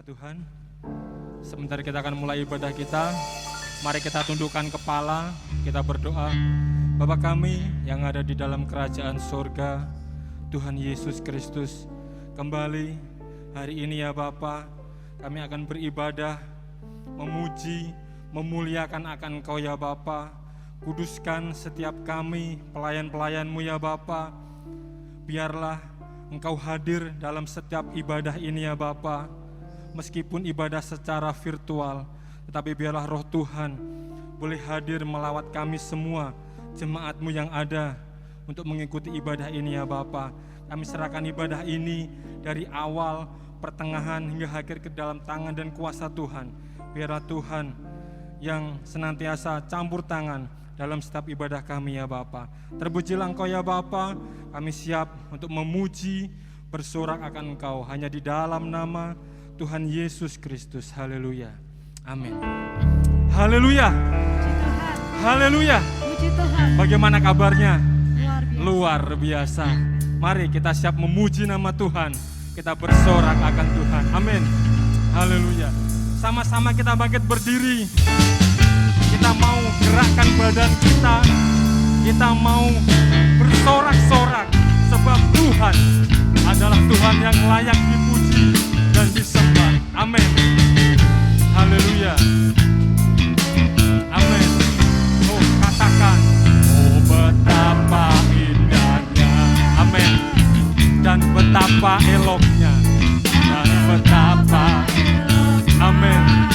nama Tuhan. Sebentar kita akan mulai ibadah kita. Mari kita tundukkan kepala, kita berdoa. Bapa kami yang ada di dalam kerajaan surga, Tuhan Yesus Kristus, kembali hari ini ya Bapa, kami akan beribadah, memuji, memuliakan akan Engkau ya Bapa. Kuduskan setiap kami, pelayan-pelayan-Mu ya Bapa. Biarlah Engkau hadir dalam setiap ibadah ini ya Bapa. Meskipun ibadah secara virtual, tetapi biarlah Roh Tuhan boleh hadir melawat kami semua, jemaat-Mu yang ada untuk mengikuti ibadah ini ya Bapa. Kami serahkan ibadah ini dari awal, pertengahan hingga akhir ke dalam tangan dan kuasa Tuhan. Biarlah Tuhan yang senantiasa campur tangan dalam setiap ibadah kami ya Bapa. Terpujilah Engkau ya Bapa. Kami siap untuk memuji, bersorak akan Engkau hanya di dalam nama Tuhan Yesus Kristus. Haleluya. Amin. Haleluya. Haleluya. Bagaimana kabarnya? Luar biasa. Mari kita siap memuji nama Tuhan. Kita bersorak akan Tuhan. Amin. Haleluya. Sama-sama kita bangkit berdiri. Kita mau gerakkan badan kita. Kita mau bersorak-sorak sebab Tuhan adalah Tuhan yang layak dipuji dan disembah. Amin. Haleluya. Amin. Oh, katakan, oh betapa indahnya. Amin. Dan betapa eloknya. Dan betapa. Amin.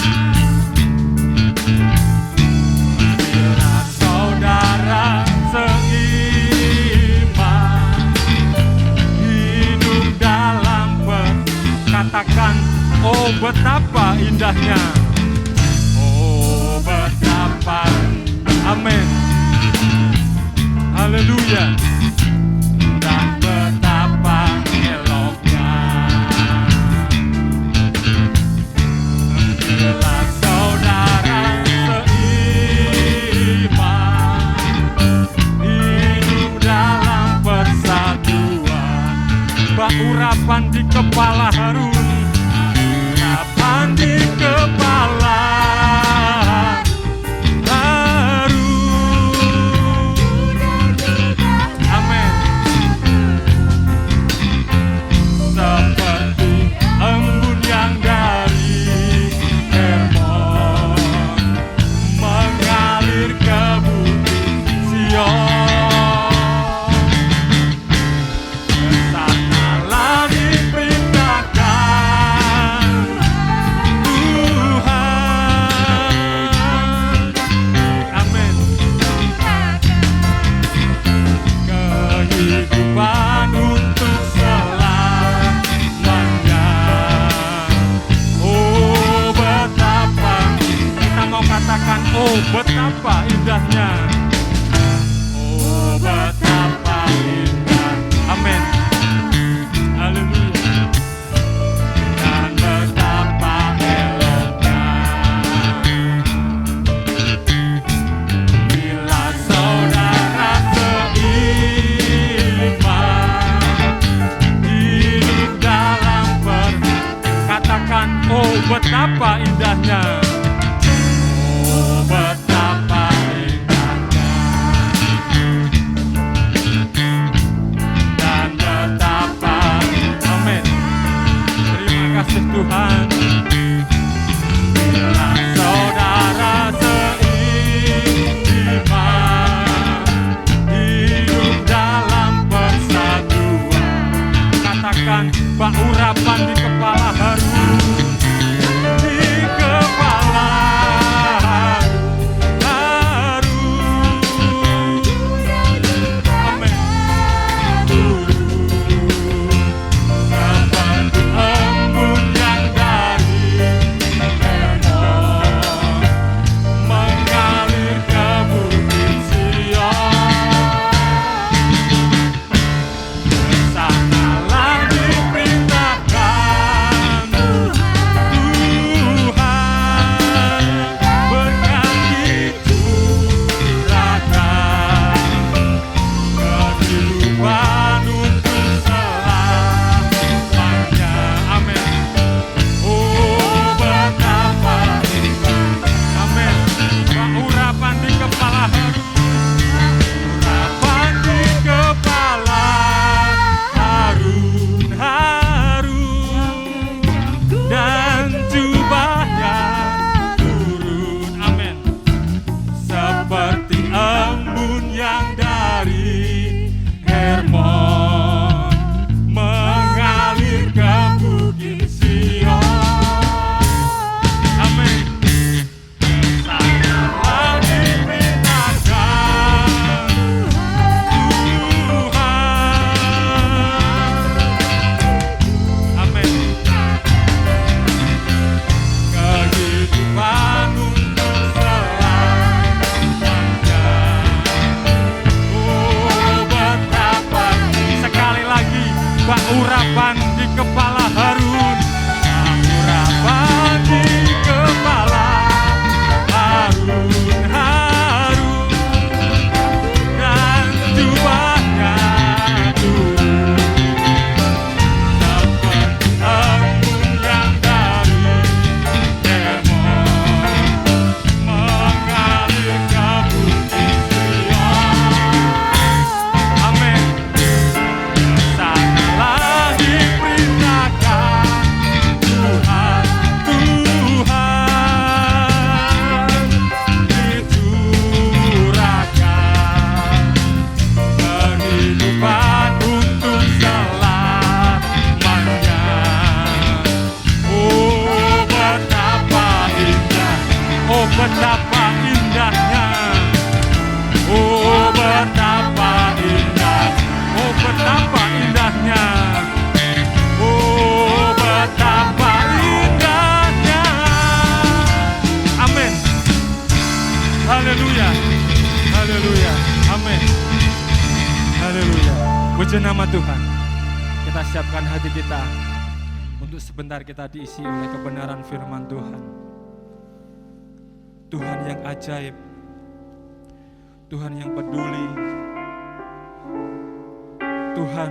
Bila saudara seiman hidup dalam katakan, oh betapa indahnya. Oh betapa. Amin. Haleluya. Dan betapa eloknya. Bila saudara seiman hidup dalam persatuan, bak urapan di kepala Harun, urapan di kepala Harun. Amin. Seperti embun yang dari Hermon mengalir ke bukit Sion. Kesanalah diperintahkan Tuhan. Amin. Kehidupan untuk selamanya. Oh betapa, kita mau katakan, oh betapa indahnya. Oh betapa indah. Amin. Haleluya. Dan betapa eloknya. Bila saudara seiman hidup dalam katakan, oh betapa indahnya. Oh betapa indahnya. Dan betapa. Amin. Terima kasih Tuhan. Bila saudara seiman hidup dalam persatuan, katakan, bak urapan di kepala Harun, di kepala Harun. Amin. Seperti embun yang dari Hermon mengalir ke bukit Sion. Kesanalah diperintahkan Puji nama Tuhan. Kita siapkan hati kita untuk sebentar kita diisi oleh kebenaran firman Tuhan. Tuhan yang ajaib, Tuhan yang peduli, Tuhan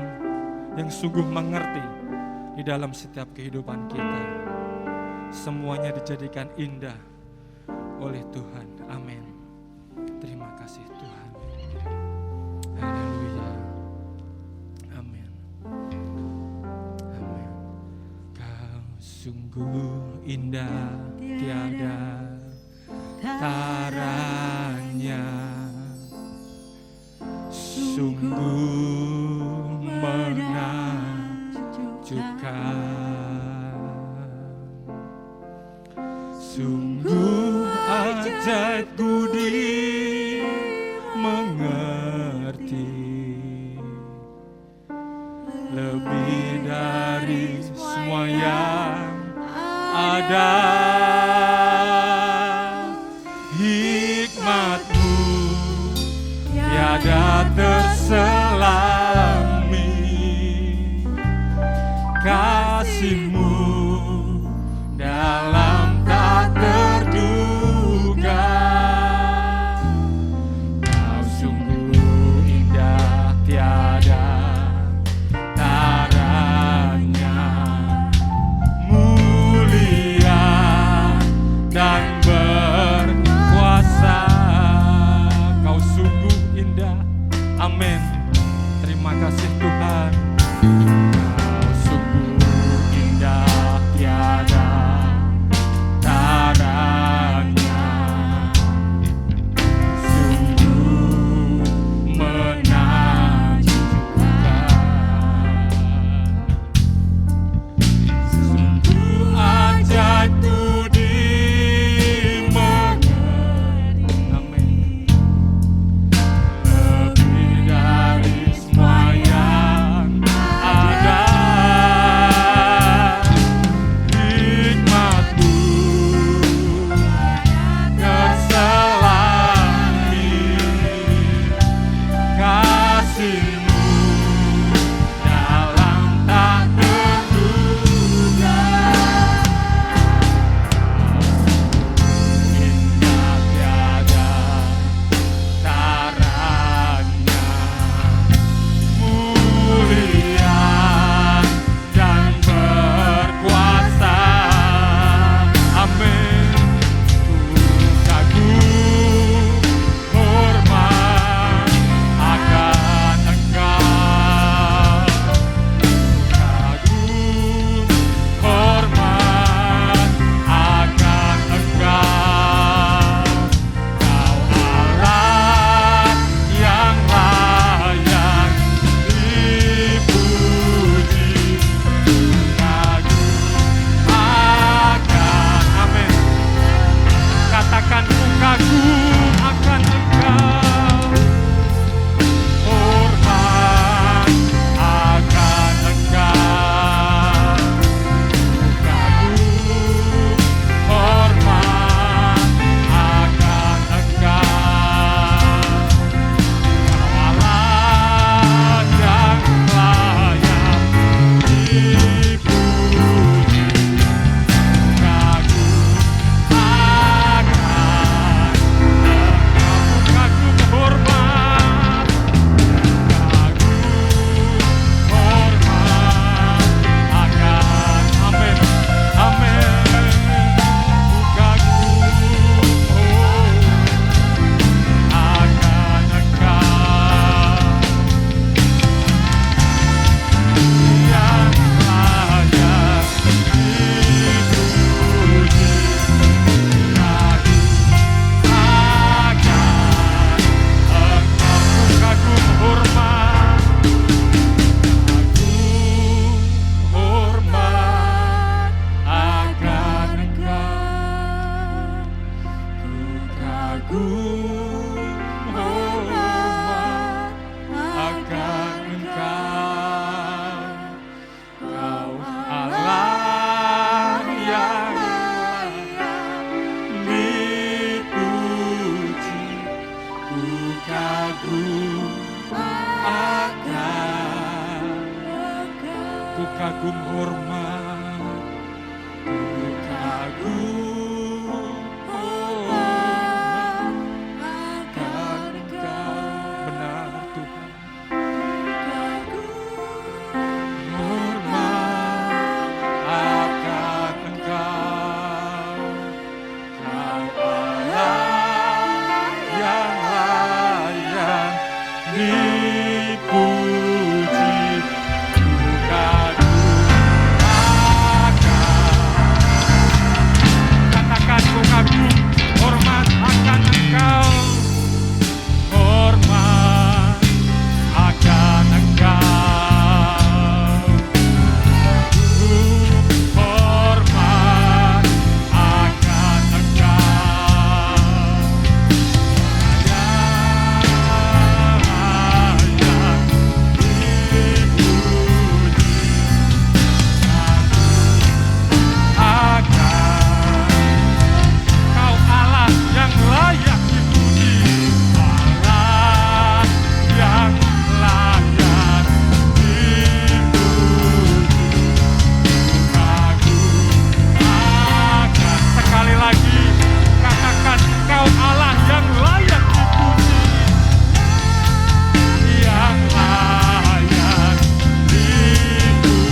yang sungguh mengerti di dalam setiap kehidupan kita. Semuanya dijadikan indah oleh Tuhan. Amin. Terima kasih Tuhan. Haleluya. Amin. Amin. Kau sungguh indah, tiada taranya, sungguh menakjubkan, sungguh ajaib budi mengerti, lebih dari semua yang ada. Hikmat-Mu tiada terselami, kasih-Mu dalam tak terduga. Kau sungguh indah, tiada taranya, mulia dan berkuasa. Kau sungguh indah. Amin. Terima kasih Tuhan. Kau sungguh indah, tiada taranya, sungguh menakjubkan, sungguh ajaib budi mengerti. Amin. Lebih dari semua yang ada. Hikmat-Mu terselami, kasih-Mu dalam tak terduga. Indah tiada taranya, mulia dan berkuasa. Amin. Ku kagum hormat akan Engkau, kagum hormat akan Engkau. Kau Allah yang layak dipuji, kagum akan. Amin. Katakan ku kagum akan Engkau, hormat akan Engkau. Ku kagum hormat akan Engkau. Kau Allah yang layak dipuji, kagum akan kagum akan kagum hormat, ku kagum hormat akan Engkau. Benar Tuhan, hormat akan Engkau. Kau Allah yang layak dipuji, ku kagum akan. Katakan ku kagum hormat akan Engkau, hormat akan Engkau, hormat akan Engkau. Kau Allah yang layak dipuji, Allah yang layak dipuji. Kagum akan. Sekali lagi katakan, Kau Allah yang layak dipuji, yang layak dipuji.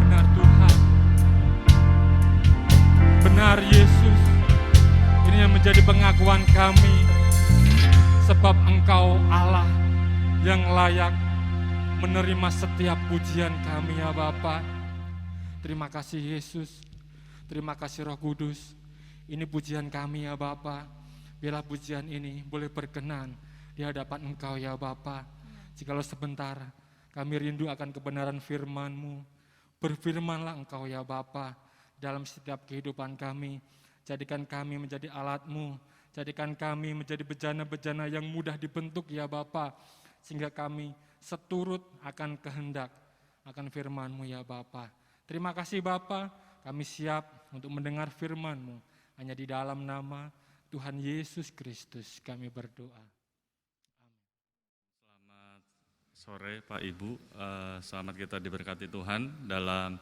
Benar Tuhan, benar Yesus. Ini yang menjadi pengakuan kami, sebab Engkau Allah yang layak menerima setiap pujian kami ya Bapa. Terima kasih Yesus, terima kasih Roh Kudus. Ini pujian kami ya Bapa. Biarlah pujian ini boleh berkenan di hadapan Engkau ya Bapa. Jikalau sebentar kami rindu akan kebenaran firman-Mu, berfirmanlah Engkau ya Bapa dalam setiap kehidupan kami. Jadikan kami menjadi alat-Mu, jadikan kami menjadi bejana-bejana yang mudah dibentuk ya Bapa, sehingga kami seturut akan kehendak, akan firman-Mu ya Bapa. Terima kasih Bapa, kami siap untuk mendengar firman-Mu. Hanya di dalam nama Tuhan Yesus Kristus kami berdoa. Selamat sore Pak Ibu, selamat kita diberkati Tuhan dalam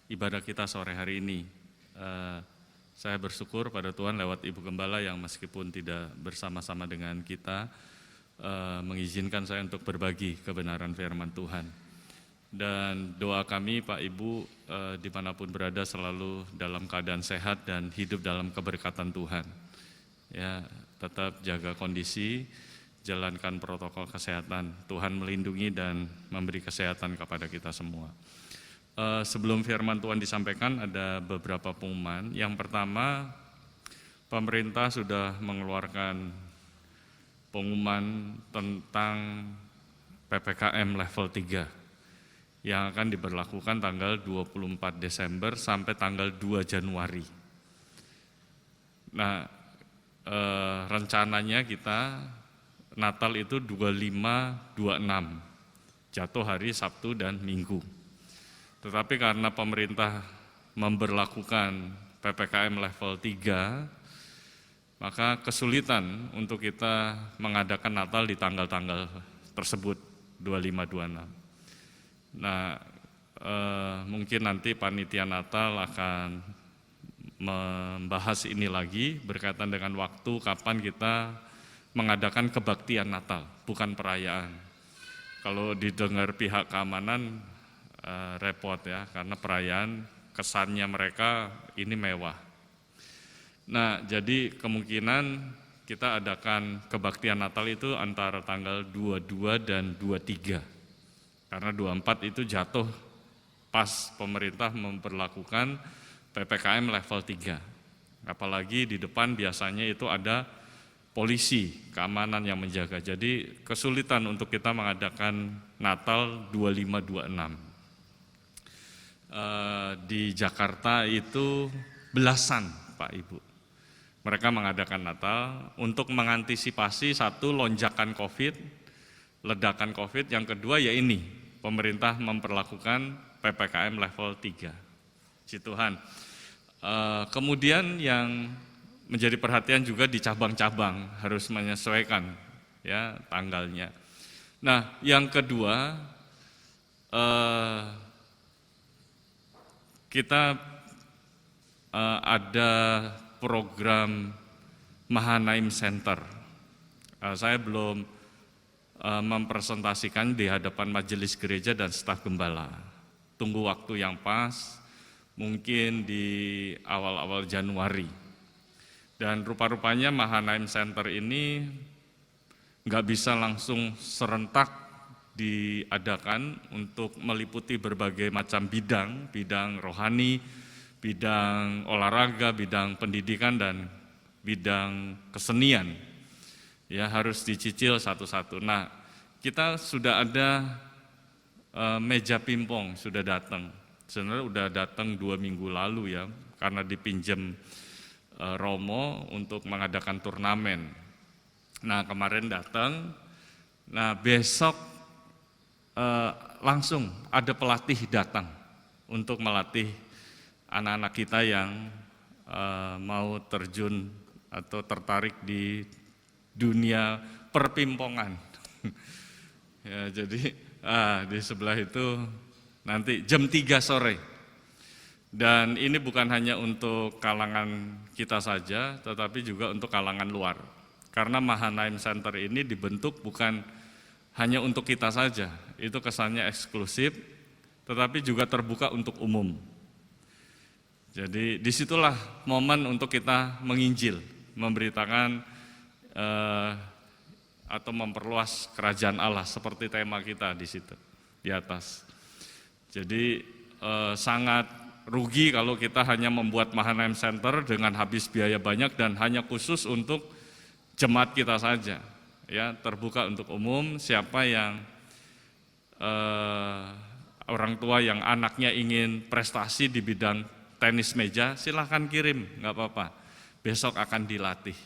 ibadah kita sore hari ini. Saya bersyukur pada Tuhan lewat Ibu Gembala yang meskipun tidak bersama-sama dengan kita, mengizinkan saya untuk berbagi kebenaran firman Tuhan. Dan doa kami Pak Ibu dimanapun berada selalu dalam keadaan sehat dan hidup dalam keberkatan Tuhan. Ya, tetap jaga kondisi, jalankan protokol kesehatan. Tuhan melindungi dan memberi kesehatan kepada kita semua. Sebelum firman Tuhan disampaikan ada beberapa pengumuman. Yang pertama, pemerintah sudah mengeluarkan pengumuman tentang PPKM level 3 yang akan diberlakukan tanggal 24 Desember sampai tanggal 2 Januari. Nah, rencananya kita Natal itu 25-26, jatuh hari Sabtu dan Minggu. Tetapi karena pemerintah memberlakukan PPKM level 3, maka kesulitan untuk kita mengadakan Natal di tanggal-tanggal tersebut, 25-26. Nah, mungkin nanti panitia Natal akan membahas ini lagi berkaitan dengan waktu kapan kita mengadakan kebaktian Natal, bukan perayaan. Kalau didengar pihak keamanan repot ya, karena perayaan kesannya mereka ini mewah. Nah, jadi kemungkinan kita adakan kebaktian Natal itu antara tanggal 22 dan 23. Karena 24 itu jatuh pas pemerintah memperlakukan PPKM level 3. Apalagi di depan biasanya itu ada polisi, keamanan yang menjaga. Jadi kesulitan untuk kita mengadakan Natal 25-26. Di Jakarta itu belasan Pak Ibu. Mereka mengadakan Natal untuk mengantisipasi satu lonjakan COVID, ledakan COVID, yang kedua ya ini, pemerintah memperlakukan PPKM level 3. Puji Tuhan. Kemudian yang menjadi perhatian juga di cabang-cabang, harus menyesuaikan ya tanggalnya. Nah, yang kedua, kita ada program Mahanaim Center. Saya belum mempresentasikan di hadapan majelis gereja dan staf gembala. Tunggu waktu yang pas, mungkin di awal-awal Januari. Dan rupa-rupanya Mahanaim Center ini nggak bisa langsung serentak diadakan untuk meliputi berbagai macam bidang rohani, bidang olahraga, bidang pendidikan, dan bidang kesenian. Ya, harus dicicil satu-satu. Nah, kita sudah ada meja pingpong, sudah datang. Sebenarnya udah datang 2 minggu lalu ya, karena dipinjam Romo untuk mengadakan turnamen. Nah, kemarin datang. Nah, besok langsung ada pelatih datang untuk melatih anak-anak kita yang mau terjun atau tertarik di dunia perpimpongan. Ya, jadi di sebelah itu nanti jam 3 sore. Dan ini bukan hanya untuk kalangan kita saja, tetapi juga untuk kalangan luar. Karena Mahanaim Center ini dibentuk bukan hanya untuk kita saja, itu kesannya eksklusif, tetapi juga terbuka untuk umum. Jadi disitulah momen untuk kita menginjil, memberitakan atau memperluas kerajaan Allah, seperti tema kita di situ, di atas. Jadi sangat rugi kalau kita hanya membuat Mahanaim Center dengan habis biaya banyak dan hanya khusus untuk jemaat kita saja, ya, terbuka untuk umum. Siapa yang orang tua yang anaknya ingin prestasi di bidang tenis meja, silahkan kirim, nggak apa-apa. Besok akan dilatih.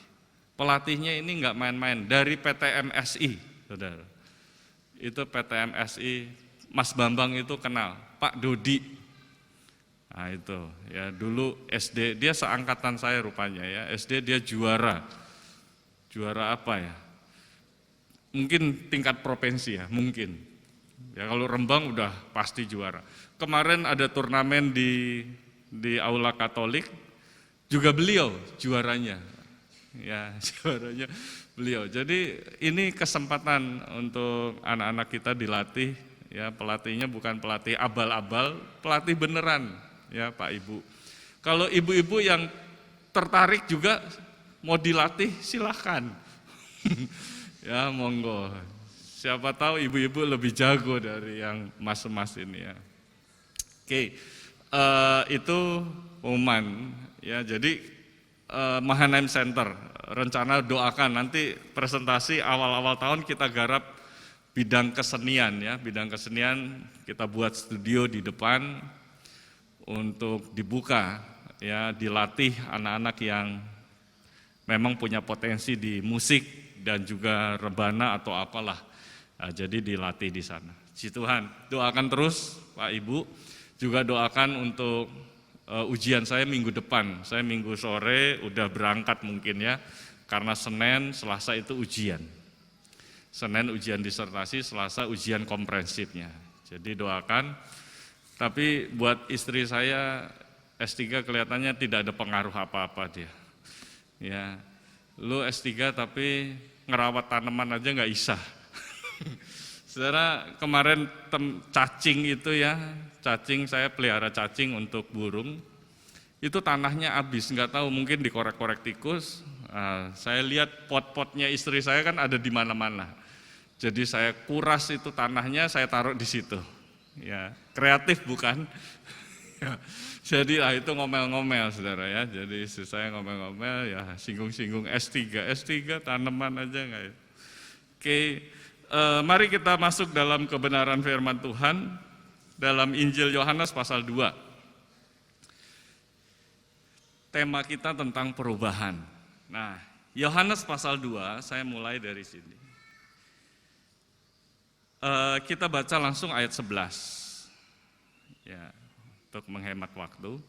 Pelatihnya ini nggak main-main, dari PTMSI, saudara. Itu PTMSI, Mas Bambang itu kenal, Pak Dodi. Nah itu, ya dulu SD, dia seangkatan saya rupanya ya, SD dia juara apa ya? Mungkin tingkat provinsi ya, mungkin. Ya kalau Rembang udah pasti juara. Kemarin ada turnamen di Aula Katolik, juga beliau juaranya. Ya, juaranya beliau. Jadi ini kesempatan untuk anak-anak kita dilatih, ya, pelatihnya bukan pelatih abal-abal, pelatih beneran. Ya Pak Ibu, kalau ibu-ibu yang tertarik juga mau dilatih silahkan. Ya monggo, siapa tahu ibu-ibu lebih jago dari yang mas-mas ini ya. Oke, itu pengumuman ya. Jadi Mahanaim Center, rencana doakan nanti presentasi awal-awal tahun kita garap bidang kesenian ya, bidang kesenian kita buat studio di depan untuk dibuka ya, dilatih anak-anak yang memang punya potensi di musik dan juga rebana atau apalah. Nah, jadi dilatih di sana. Si Tuhan, doakan terus Pak Ibu, juga doakan untuk ujian saya minggu depan. Saya minggu sore udah berangkat mungkin ya, karena Senin, Selasa itu ujian. Senin ujian disertasi, Selasa ujian komprehensifnya. Jadi doakan. Tapi buat istri saya S3 kelihatannya tidak ada pengaruh apa-apa dia. Ya, lu S3 tapi ngerawat tanaman aja nggak bisa. Saudara, kemarin cacing itu ya, cacing saya pelihara cacing untuk burung. Itu tanahnya habis, nggak tahu mungkin dikorek-korek tikus. Nah, saya lihat pot-potnya istri saya kan ada di mana-mana. Jadi saya kuras itu tanahnya, saya taruh di situ. Ya, kreatif bukan? Ya, jadi itu ngomel-ngomel saudara ya. Jadi istri saya ngomel-ngomel ya, singgung-singgung S3 tanaman aja enggak ya. Oke, mari kita masuk dalam kebenaran firman Tuhan dalam Injil Yohanes pasal 2. Tema kita tentang perubahan. Nah, Yohanes pasal 2, saya mulai dari sini. Kita baca langsung ayat 11 ya, untuk menghemat waktu.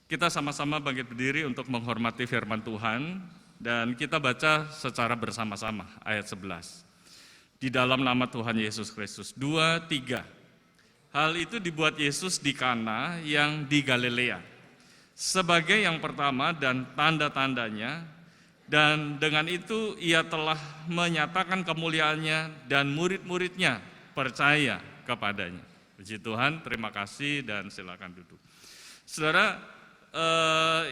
Kita sama-sama bangkit berdiri untuk menghormati firman Tuhan dan kita baca secara bersama-sama ayat 11. Di dalam nama Tuhan Yesus Kristus. 2, 3. Hal itu dibuat Yesus di Kana yang di Galilea sebagai yang pertama dan tanda-tandanya, dan dengan itu ia telah menyatakan kemuliaannya dan murid-muridnya percaya kepadanya. Puji Tuhan, terima kasih dan silakan duduk. Saudara,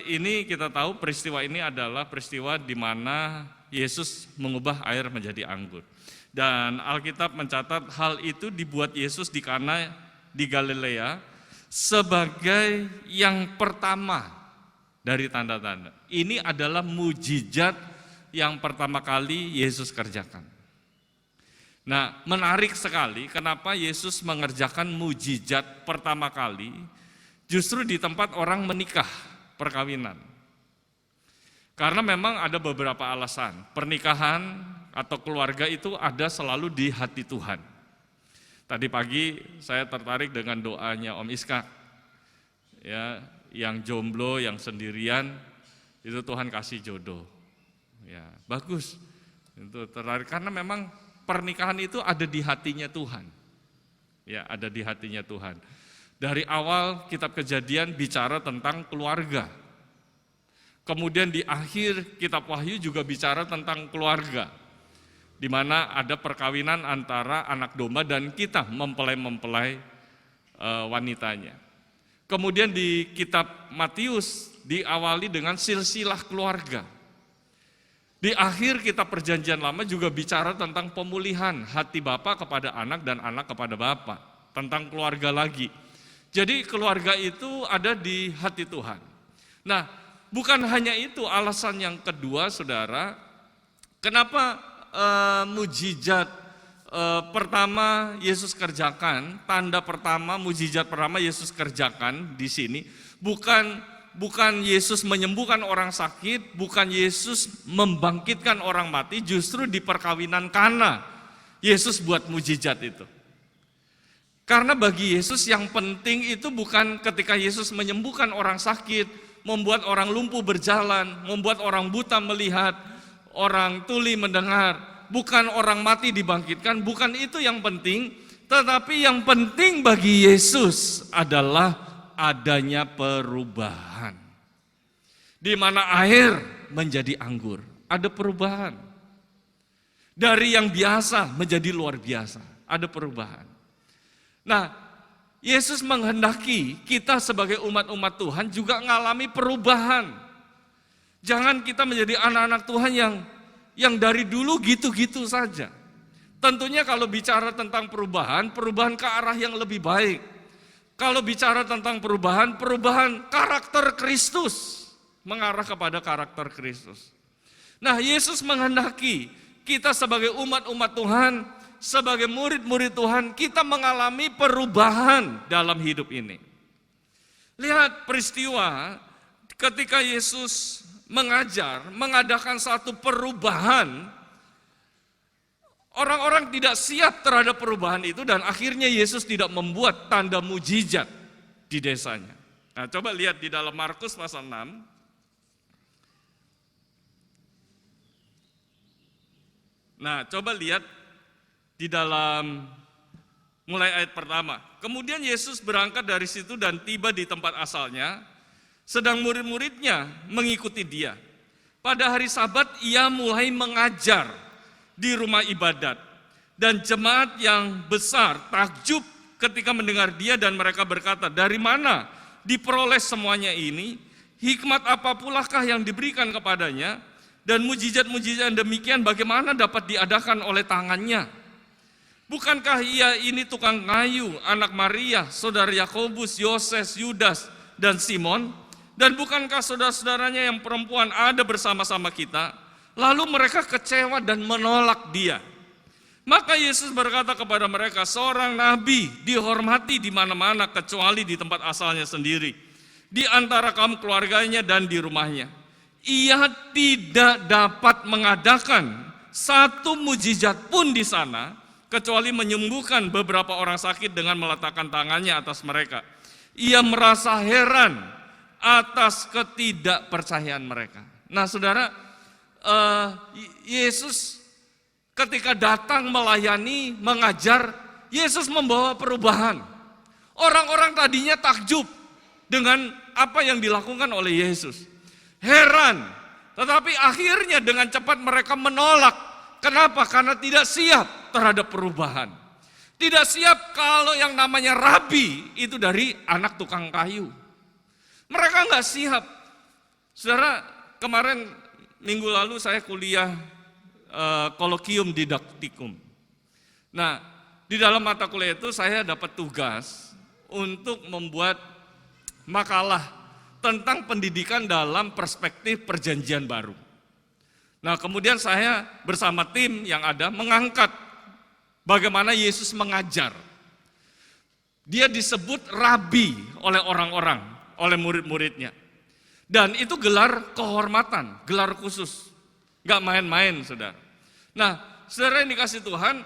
ini kita tahu peristiwa ini adalah peristiwa di mana Yesus mengubah air menjadi anggur. Dan Alkitab mencatat hal itu dibuat Yesus di Kana di Galilea sebagai yang pertama dari tanda-tanda. Ini adalah mujizat yang pertama kali Yesus kerjakan. Nah, menarik sekali kenapa Yesus mengerjakan mujizat pertama kali justru di tempat orang menikah, perkawinan. Karena memang ada beberapa alasan. Pernikahan atau keluarga itu ada selalu di hati Tuhan. Tadi pagi saya tertarik dengan doanya Om Iska. Ya, yang jomblo, yang sendirian, itu Tuhan kasih jodoh. Ya, bagus. Itu tertarik karena memang pernikahan itu ada di hatinya Tuhan. Ya, ada di hatinya Tuhan. Dari awal kitab Kejadian bicara tentang keluarga. Kemudian di akhir kitab Wahyu juga bicara tentang keluarga. Di mana ada perkawinan antara anak domba dan kita mempelai-mempelai wanitanya. Kemudian di kitab Matius diawali dengan silsilah keluarga. Di akhir kitab Perjanjian Lama juga bicara tentang pemulihan hati bapa kepada anak dan anak kepada bapa. Tentang keluarga lagi. Jadi keluarga itu ada di hati Tuhan. Nah, bukan hanya itu alasan yang kedua, saudara. Kenapa mujizat pertama Yesus kerjakan, tanda pertama, mujizat pertama Yesus kerjakan di sini, bukan Yesus menyembuhkan orang sakit, bukan Yesus membangkitkan orang mati, justru di perkawinan Kana Yesus buat mujizat itu. Karena bagi Yesus yang penting itu bukan ketika Yesus menyembuhkan orang sakit, membuat orang lumpuh berjalan, membuat orang buta melihat, orang tuli mendengar, bukan orang mati dibangkitkan, bukan itu yang penting, tetapi yang penting bagi Yesus adalah adanya perubahan. Di mana air menjadi anggur, ada perubahan. Dari yang biasa menjadi luar biasa, ada perubahan. Nah, Yesus menghendaki kita sebagai umat-umat Tuhan juga mengalami perubahan. Jangan kita menjadi anak-anak Tuhan yang dari dulu gitu-gitu saja. Tentunya kalau bicara tentang perubahan ke arah yang lebih baik. Kalau bicara tentang perubahan karakter Kristus, mengarah kepada karakter Kristus. Nah, Yesus menghendaki kita sebagai umat-umat Tuhan, sebagai murid-murid Tuhan, kita mengalami perubahan dalam hidup ini. Lihat peristiwa ketika Yesus mengajar, mengadakan satu perubahan, orang-orang tidak siap terhadap perubahan itu dan akhirnya Yesus tidak membuat tanda mujizat di desanya. Nah, coba lihat di dalam Markus pasal 6. Nah, coba lihat di dalam mulai ayat pertama. Kemudian Yesus berangkat dari situ dan tiba di tempat asalnya, sedang murid-muridnya mengikuti dia. Pada hari Sabat ia mulai mengajar di rumah ibadat. Dan jemaat yang besar takjub ketika mendengar dia dan mereka berkata, dari mana diperoleh semuanya ini? Hikmat apa pulakah yang diberikan kepadanya? Dan mujizat-mujizat demikian bagaimana dapat diadakan oleh tangannya? Bukankah ia ini tukang kayu, anak Maria, saudara Yakobus, Yoses, Yudas, dan Simon? Dan bukankah saudara-saudaranya yang perempuan ada bersama-sama kita? Lalu mereka kecewa dan menolak dia. Maka Yesus berkata kepada mereka, seorang nabi dihormati di mana-mana kecuali di tempat asalnya sendiri, di antara kaum keluarganya dan di rumahnya. Ia tidak dapat mengadakan satu mujizat pun di sana, kecuali menyembuhkan beberapa orang sakit dengan meletakkan tangannya atas mereka. Ia merasa heran atas ketidakpercayaan mereka. Nah saudara, Yesus ketika datang melayani, mengajar, Yesus membawa perubahan. Orang-orang tadinya takjub dengan apa yang dilakukan oleh Yesus. Heran, tetapi akhirnya dengan cepat mereka menolak. Kenapa? Karena tidak siap terhadap perubahan. Tidak siap kalau yang namanya rabi itu dari anak tukang kayu. Mereka nggak siap. Saudara, kemarin minggu lalu saya kuliah kolokium didaktikum. Nah, di dalam mata kuliah itu saya dapat tugas untuk membuat makalah tentang pendidikan dalam perspektif perjanjian baru. Nah, kemudian saya bersama tim yang ada mengangkat bagaimana Yesus mengajar. Dia disebut rabi oleh orang-orang, oleh murid-muridnya. Dan itu gelar kehormatan, gelar khusus. Gak main-main, saudara. Nah, saudara yang dikasih Tuhan,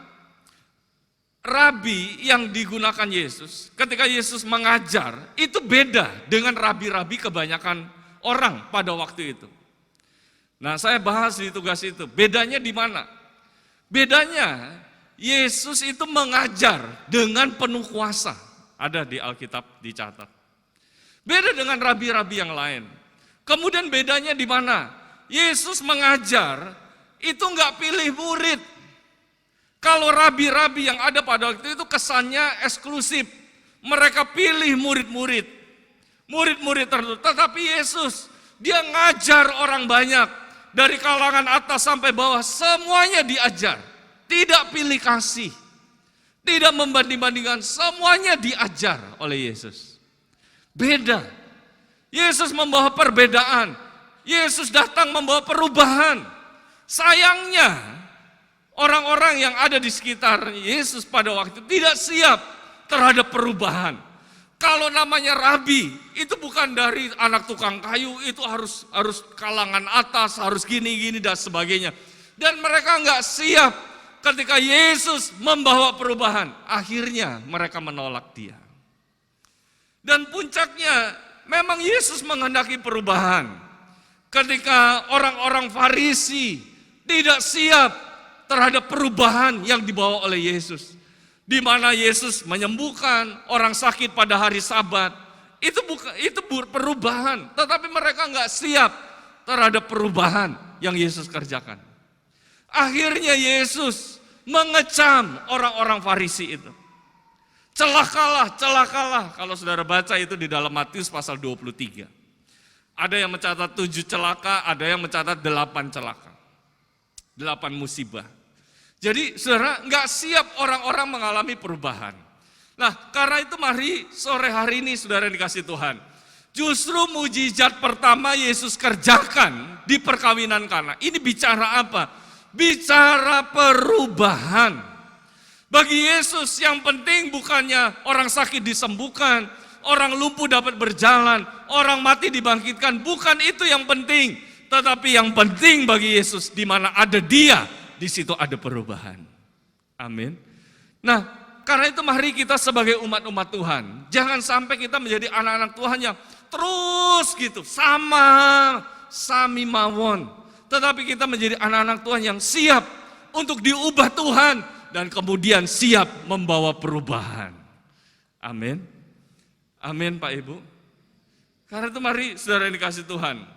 rabi yang digunakan Yesus, ketika Yesus mengajar, itu beda dengan rabi-rabi kebanyakan orang pada waktu itu. Nah, saya bahas di tugas itu, bedanya di mana? Bedanya, Yesus itu mengajar dengan penuh kuasa. Ada di Alkitab dicatat. Beda dengan rabi-rabi yang lain. Kemudian bedanya di mana? Yesus mengajar, itu enggak pilih murid. Kalau rabi-rabi yang ada pada waktu itu kesannya eksklusif. Mereka pilih murid-murid. Murid-murid tertentu. Tetapi Yesus, dia ngajar orang banyak. Dari kalangan atas sampai bawah, semuanya diajar. Tidak pilih kasih. Tidak membanding-bandingkan, semuanya diajar oleh Yesus. Beda. Yesus membawa perbedaan. Yesus datang membawa perubahan. Sayangnya, orang-orang yang ada di sekitar Yesus pada waktu itu tidak siap terhadap perubahan. Kalau namanya rabi, itu bukan dari anak tukang kayu, itu harus kalangan atas, harus gini-gini dan sebagainya. Dan mereka nggak siap ketika Yesus membawa perubahan. Akhirnya mereka menolak dia. Dan puncaknya, memang Yesus menghendaki perubahan. Ketika orang-orang Farisi tidak siap terhadap perubahan yang dibawa oleh Yesus. Di mana Yesus menyembuhkan orang sakit pada hari Sabat. Itu perubahan, tetapi mereka nggak siap terhadap perubahan yang Yesus kerjakan. Akhirnya Yesus mengecam orang-orang Farisi itu. Celakalah, celakalah. Kalau saudara baca itu di dalam Matius pasal 23. Ada yang mencatat 7 celaka, ada yang mencatat 8 celaka. 8 musibah. Jadi saudara nggak siap orang-orang mengalami perubahan. Nah karena itu mari sore hari ini saudara dikasih Tuhan. Justru mujizat pertama Yesus kerjakan di perkawinan Kana. Ini bicara apa? Bicara perubahan. Bagi Yesus yang penting bukannya orang sakit disembuhkan, orang lumpuh dapat berjalan, orang mati dibangkitkan. Bukan itu yang penting. Tetapi yang penting bagi Yesus di mana ada Dia, di situ ada perubahan. Amin. Nah, karena itu mari kita sebagai umat-umat Tuhan, jangan sampai kita menjadi anak-anak Tuhan yang terus gitu, sami mawon. Tetapi kita menjadi anak-anak Tuhan yang siap untuk diubah Tuhan dan kemudian siap membawa perubahan. Amin. Amin Pak Ibu. Karena itu mari saudara yang dikasih Tuhan.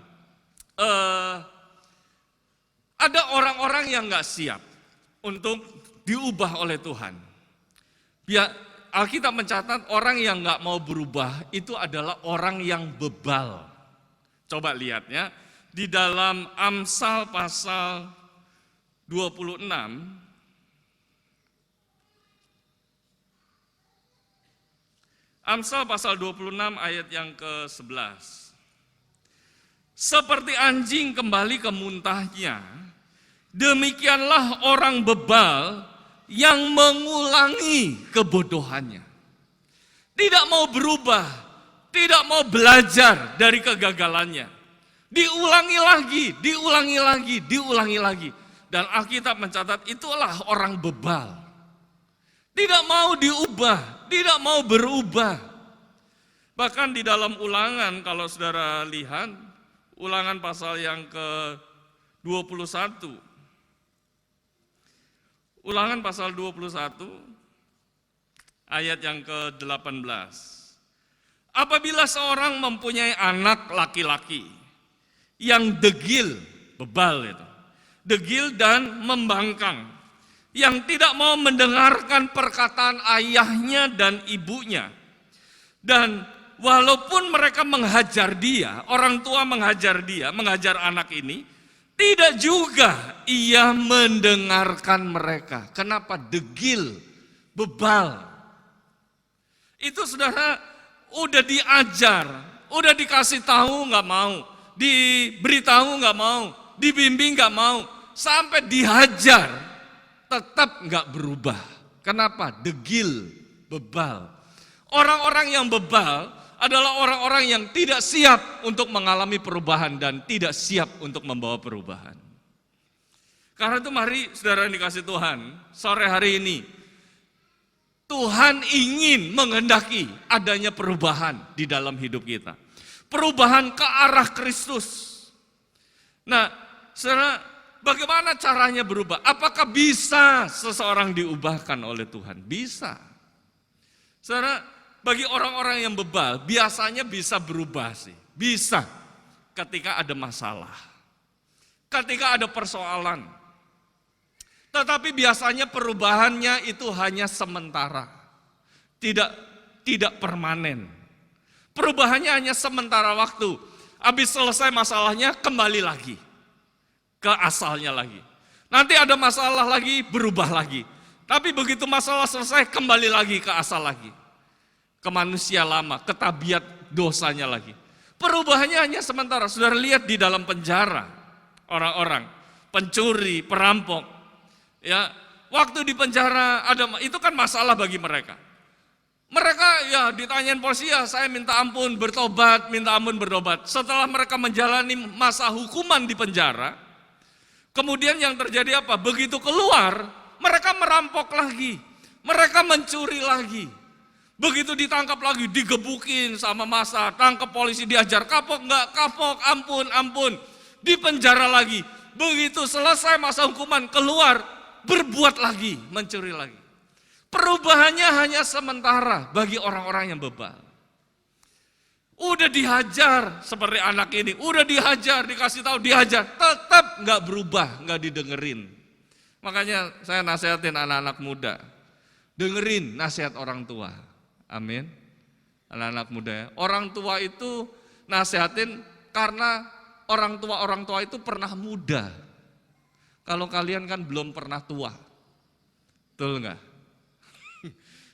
Ada orang-orang yang nggak siap untuk diubah oleh Tuhan. Alkitab mencatat orang yang nggak mau berubah itu adalah orang yang bebal. Coba lihat ya, di dalam Amsal pasal 26, Amsal pasal 26 ayat yang ke-11. Seperti anjing kembali ke muntahnya, demikianlah orang bebal yang mengulangi kebodohannya. Tidak mau berubah, tidak mau belajar dari kegagalannya. Diulangi lagi, diulangi lagi, diulangi lagi. Dan Alkitab mencatat itulah orang bebal. Tidak mau diubah, tidak mau berubah. Bahkan di dalam Ulangan, kalau saudara lihat, Ulangan pasal yang ke-21, Ulangan pasal 21, ayat yang ke-18. Apabila seorang mempunyai anak laki-laki yang degil, bebal itu, degil dan membangkang, yang tidak mau mendengarkan perkataan ayahnya dan ibunya, dan walaupun mereka menghajar dia, orang tua menghajar dia, menghajar anak ini, tidak juga ia mendengarkan mereka. Kenapa? Degil, bebal. Itu saudara udah diajar, udah dikasih tahu nggak mau, diberitahu nggak mau, dibimbing nggak mau, sampai dihajar, tetap nggak berubah. Kenapa? Degil, bebal. Orang-orang yang bebal adalah orang-orang yang tidak siap untuk mengalami perubahan dan tidak siap untuk membawa perubahan. Karena itu mari saudara yang dikasih Tuhan, sore hari ini Tuhan ingin menghendaki adanya perubahan di dalam hidup kita. Perubahan ke arah Kristus. Nah, saudara, bagaimana caranya berubah? Apakah bisa seseorang diubahkan oleh Tuhan? Bisa. Saudara, bagi orang-orang yang bebal, biasanya bisa berubah sih. Bisa ketika ada masalah, ketika ada persoalan. Tetapi biasanya perubahannya itu hanya sementara, tidak permanen. Perubahannya hanya sementara waktu. Habis selesai masalahnya, kembali lagi ke asalnya lagi. Nanti ada masalah lagi, berubah lagi. Tapi begitu masalah selesai, kembali lagi ke asal lagi. Ke manusia lama, ke tabiat dosanya lagi. Perubahannya hanya sementara. Saudara lihat di dalam penjara, orang-orang pencuri, perampok, ya, waktu di penjara itu kan masalah bagi mereka. Mereka ya ditanyain polisi, ya saya minta ampun, bertobat, minta ampun, bertobat. Setelah mereka menjalani masa hukuman di penjara, kemudian yang terjadi apa? Begitu keluar, mereka merampok lagi, mereka mencuri lagi. Begitu ditangkap lagi, digebukin sama massa, tangkap polisi, diajar, kapok enggak, kapok, ampun, di penjara lagi. Begitu selesai masa hukuman, keluar, berbuat lagi, mencuri lagi. Perubahannya hanya sementara bagi orang-orang yang bebal. Udah dihajar seperti anak ini, udah dihajar, dikasih tahu, dihajar, tetap enggak berubah, enggak didengerin. Makanya saya nasihatin anak-anak muda, dengerin nasihat orang tua. Amin. Anak-anak muda ya. Orang tua itu nasihatin karena orang tua itu pernah muda. Kalau kalian kan belum pernah tua. Betul enggak?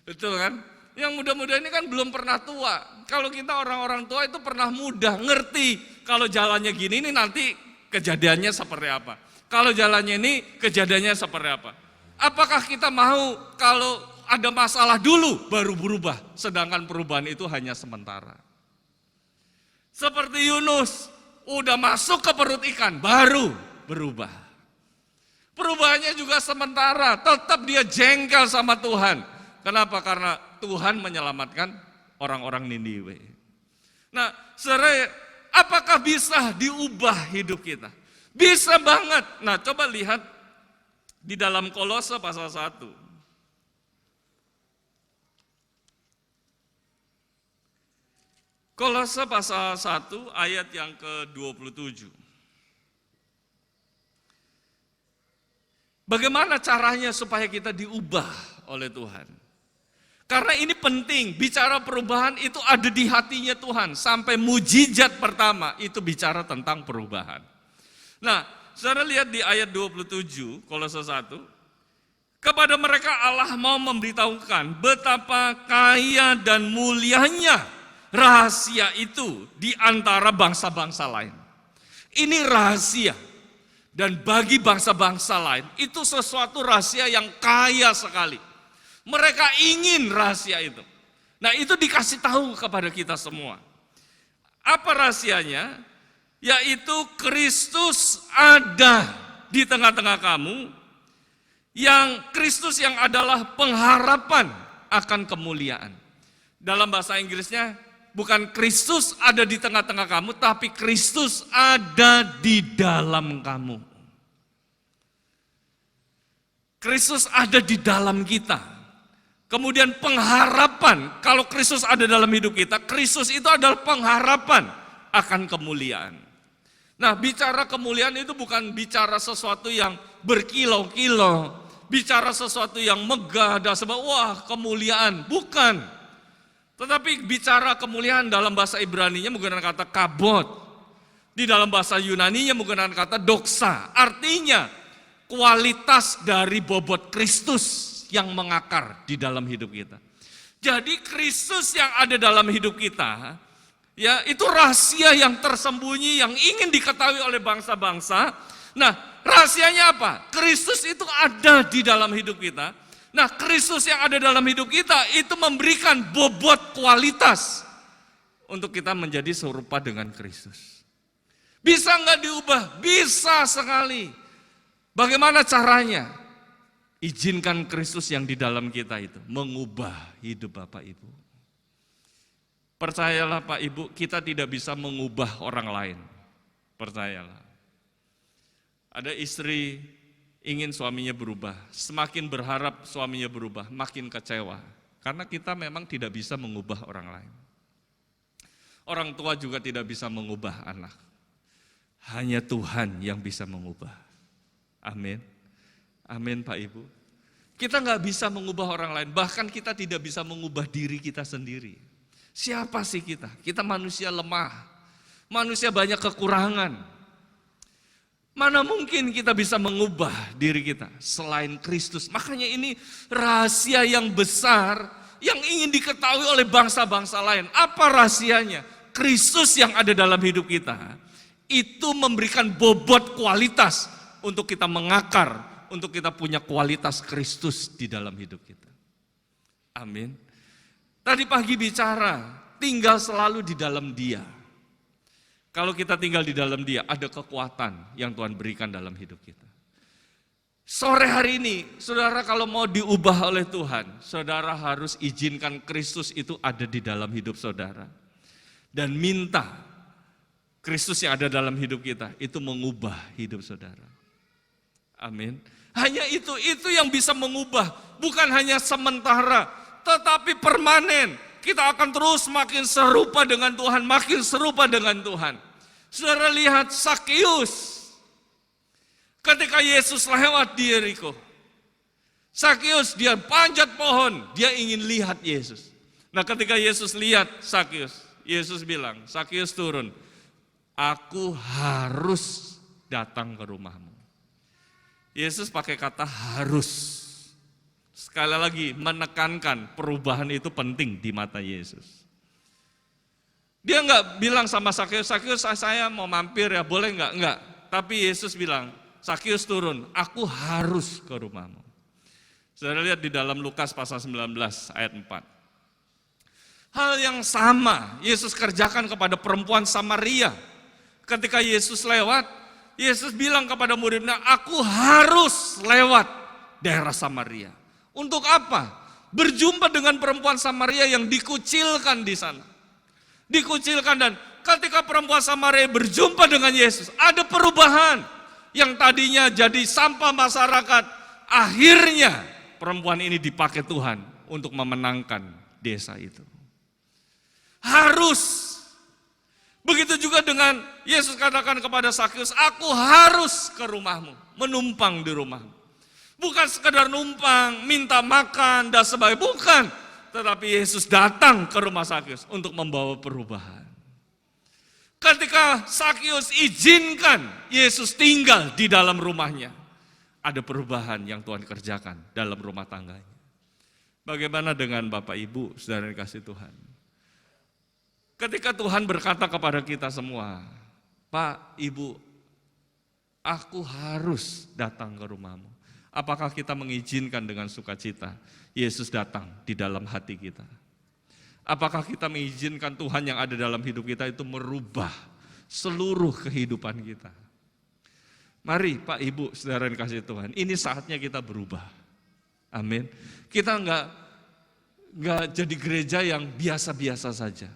Betul kan? Yang muda-muda ini kan belum pernah tua. Kalau kita orang-orang tua itu pernah muda, ngerti kalau jalannya gini ini nanti kejadiannya seperti apa. Kalau jalannya ini kejadiannya seperti apa. Apakah kita mau kalau ada masalah dulu baru berubah, sedangkan perubahan itu hanya sementara. Seperti Yunus, udah masuk ke perut ikan, baru berubah. Perubahannya juga sementara, tetap dia jengkel sama Tuhan. Kenapa? Karena Tuhan menyelamatkan orang-orang Niniwe. Nah, saudara, apakah bisa diubah hidup kita? Bisa banget. Nah, coba lihat di dalam Kolose pasal 1. Kolose pasal 1 ayat yang ke-27. Bagaimana caranya supaya kita diubah oleh Tuhan? Karena ini penting, bicara perubahan itu ada di hatinya Tuhan. Sampai mujizat pertama itu bicara tentang perubahan. Nah, saudara lihat di ayat 27, Kolose 1. Kepada mereka Allah mau memberitahukan betapa kaya dan mulianya rahasia itu di antara bangsa-bangsa lain. Ini rahasia. Dan bagi bangsa-bangsa lain, itu sesuatu rahasia yang kaya sekali. Mereka ingin rahasia itu. Nah, itu dikasih tahu kepada kita semua. Apa rahasianya? Yaitu Kristus ada di tengah-tengah kamu, yang Kristus yang adalah pengharapan akan kemuliaan. Dalam bahasa Inggrisnya, bukan Kristus ada di tengah-tengah kamu, tapi Kristus ada di dalam kamu. Kristus ada di dalam kita. Kemudian pengharapan, kalau Kristus ada dalam hidup kita, Kristus itu adalah pengharapan akan kemuliaan. Nah, bicara kemuliaan itu bukan bicara sesuatu yang berkilau-kilau, bicara sesuatu yang megah, dan sebab wah kemuliaan, bukan. Tetapi bicara kemuliaan dalam bahasa Ibrani-nya menggunakan kata kabod, di dalam bahasa Yunani-nya menggunakan kata doksa, artinya kualitas dari bobot Kristus yang mengakar di dalam hidup kita. Jadi Kristus yang ada dalam hidup kita, ya itu rahasia yang tersembunyi yang ingin diketahui oleh bangsa-bangsa. Nah, rahasianya apa? Kristus itu ada di dalam hidup kita. Nah, Kristus yang ada dalam hidup kita itu memberikan bobot kualitas untuk kita menjadi serupa dengan Kristus. Bisa nggak diubah? Bisa sekali. Bagaimana caranya? Izinkan Kristus yang di dalam kita itu mengubah hidup Bapak Ibu. Percayalah Pak Ibu, kita tidak bisa mengubah orang lain. Percayalah. Ada istri ingin suaminya berubah, semakin berharap suaminya berubah, makin kecewa. Karena kita memang tidak bisa mengubah orang lain. Orang tua juga tidak bisa mengubah anak. Hanya Tuhan yang bisa mengubah. Amin. Amin Pak Ibu. Kita nggak bisa mengubah orang lain, bahkan kita tidak bisa mengubah diri kita sendiri. Siapa sih kita? Kita manusia lemah, manusia banyak kekurangan. Mana mungkin kita bisa mengubah diri kita selain Kristus? Makanya ini rahasia yang besar yang ingin diketahui oleh bangsa-bangsa lain. Apa rahasianya? Kristus yang ada dalam hidup kita itu memberikan bobot kualitas untuk kita mengakar, untuk kita punya kualitas Kristus di dalam hidup kita. Amin. Tadi pagi bicara, tinggal selalu di dalam Dia. Kalau kita tinggal di dalam Dia, ada kekuatan yang Tuhan berikan dalam hidup kita. Sore hari ini, saudara kalau mau diubah oleh Tuhan, saudara harus izinkan Kristus itu ada di dalam hidup saudara. Dan minta Kristus yang ada dalam hidup kita, itu mengubah hidup saudara. Amin. Hanya itu yang bisa mengubah, bukan hanya sementara, tetapi permanen. Kita akan terus makin serupa dengan Tuhan, makin serupa dengan Tuhan. Saudara lihat Sakeus, ketika Yesus lewat di Yeriko, Sakeus dia panjat pohon, dia ingin lihat Yesus. Nah ketika Yesus lihat Sakeus, Yesus bilang, Sakeus turun, aku harus datang ke rumahmu. Yesus pakai kata harus. Sekali lagi menekankan perubahan itu penting di mata Yesus. Dia enggak bilang sama Sakeus, Sakeus saya mau mampir ya, boleh enggak? Enggak. Tapi Yesus bilang, Sakeus turun, aku harus ke rumahmu. Saudara lihat di dalam Lukas pasal 19 ayat 4. Hal yang sama Yesus kerjakan kepada perempuan Samaria. Ketika Yesus lewat, Yesus bilang kepada muridnya, aku harus lewat daerah Samaria. Untuk apa? Berjumpa dengan perempuan Samaria yang dikucilkan di sana. Dikucilkan, dan ketika perempuan Samaria berjumpa dengan Yesus, ada perubahan. Yang tadinya jadi sampah masyarakat, akhirnya perempuan ini dipakai Tuhan untuk memenangkan desa itu. Harus. Begitu juga dengan Yesus katakan kepada Sakeus, aku harus ke rumahmu, menumpang di rumahmu. Bukan sekedar numpang, minta makan dan sebagainya, bukan. Tetapi Yesus datang ke rumah Sakeus untuk membawa perubahan. Ketika Sakeus izinkan Yesus tinggal di dalam rumahnya, ada perubahan yang Tuhan kerjakan dalam rumah tangganya. Bagaimana dengan Bapak Ibu, saudara yang kasih Tuhan? Ketika Tuhan berkata kepada kita semua, Pak, Ibu, aku harus datang ke rumahmu. Apakah kita mengizinkan dengan sukacita Yesus datang di dalam hati kita? Apakah kita mengizinkan Tuhan yang ada dalam hidup kita itu merubah seluruh kehidupan kita? Mari Pak, Ibu, saudara yang kasih Tuhan, ini saatnya kita berubah. Amin. Kita enggak jadi gereja yang biasa-biasa saja.